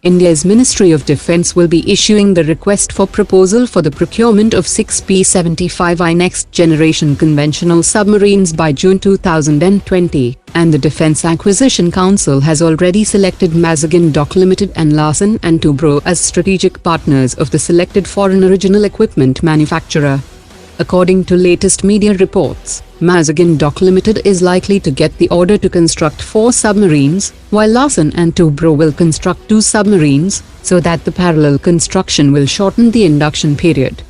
India's Ministry of Defence will be issuing the request for proposal for the procurement of 6 P-75I next-generation conventional submarines by June 2020, and the Defence Acquisition Council has already selected Mazagon Dock Limited and Larsen & Toubro as strategic partners of the selected foreign original equipment manufacturer. According to latest media reports, Mazagon Dock Limited is likely to get the order to construct 4 submarines, while Larsen & Toubro will construct 2 submarines, so that the parallel construction will shorten the induction period.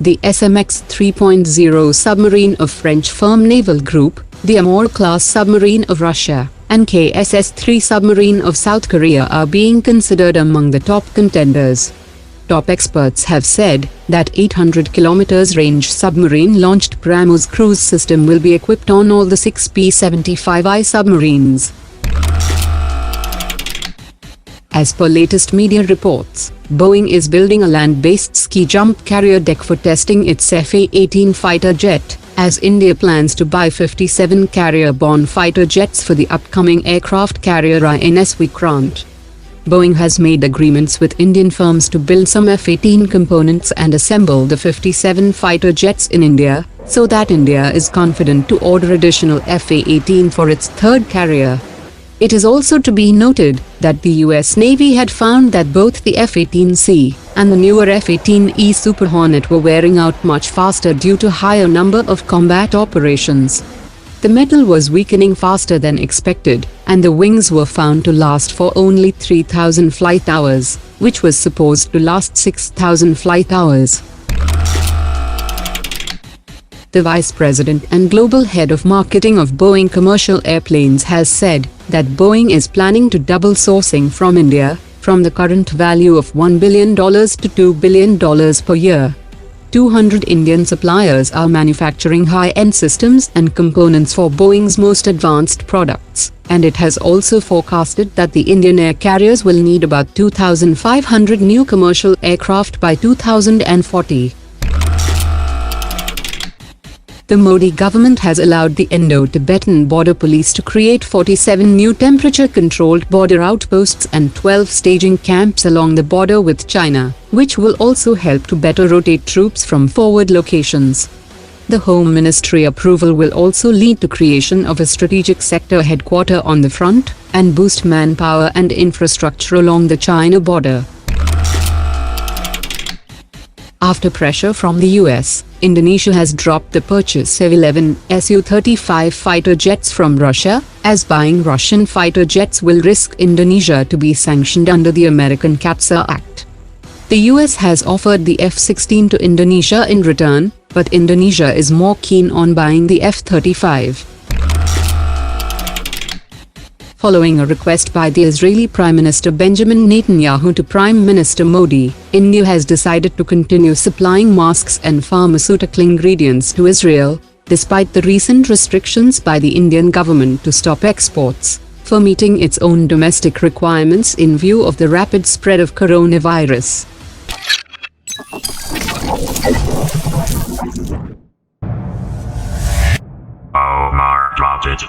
The SMX 3.0 submarine of French firm Naval Group, the Amur-class submarine of Russia, and KSS-3 submarine of South Korea are being considered among the top contenders. Top experts have said that 800 km range submarine-launched BrahMos cruise system will be equipped on all the 6 P-75I submarines. As per latest media reports, Boeing is building a land-based ski jump carrier deck for testing its FA-18 fighter jet, as India plans to buy 57 carrier-borne fighter jets for the upcoming aircraft carrier INS Vikrant. Boeing has made agreements with Indian firms to build some F-18 components and assemble the 57 fighter jets in India, so that India is confident to order additional FA-18 for its third carrier. It is also to be noted that the US Navy had found that both the F-18C and the newer F-18E Super Hornet were wearing out much faster due to higher number of combat operations. The metal was weakening faster than expected, and the wings were found to last for only 3,000 flight hours, which was supposed to last 6,000 flight hours. The Vice President and Global Head of Marketing of Boeing Commercial Airplanes has said that Boeing is planning to double sourcing from India, from the current value of $1 billion to $2 billion per year. 200 Indian suppliers are manufacturing high-end systems and components for Boeing's most advanced products, and it has also forecasted that the Indian air carriers will need about 2,500 new commercial aircraft by 2040. The Modi government has allowed the Indo-Tibetan Border Police to create 47 new temperature-controlled border outposts and 12 staging camps along the border with China, which will also help to better rotate troops from forward locations. The Home Ministry approval will also lead to creation of a strategic sector headquarter on the front, and boost manpower and infrastructure along the China border. After pressure from the US, Indonesia has dropped the purchase of 11 Su-35 fighter jets from Russia, as buying Russian fighter jets will risk Indonesia to be sanctioned under the American CAATSA Act. The US has offered the F-16 to Indonesia in return, but Indonesia is more keen on buying the F-35. Following a request by the Israeli Prime Minister Benjamin Netanyahu to Prime Minister Modi, India has decided to continue supplying masks and pharmaceutical ingredients to Israel, despite the recent restrictions by the Indian government to stop exports, for meeting its own domestic requirements in view of the rapid spread of coronavirus. Omar dropped it.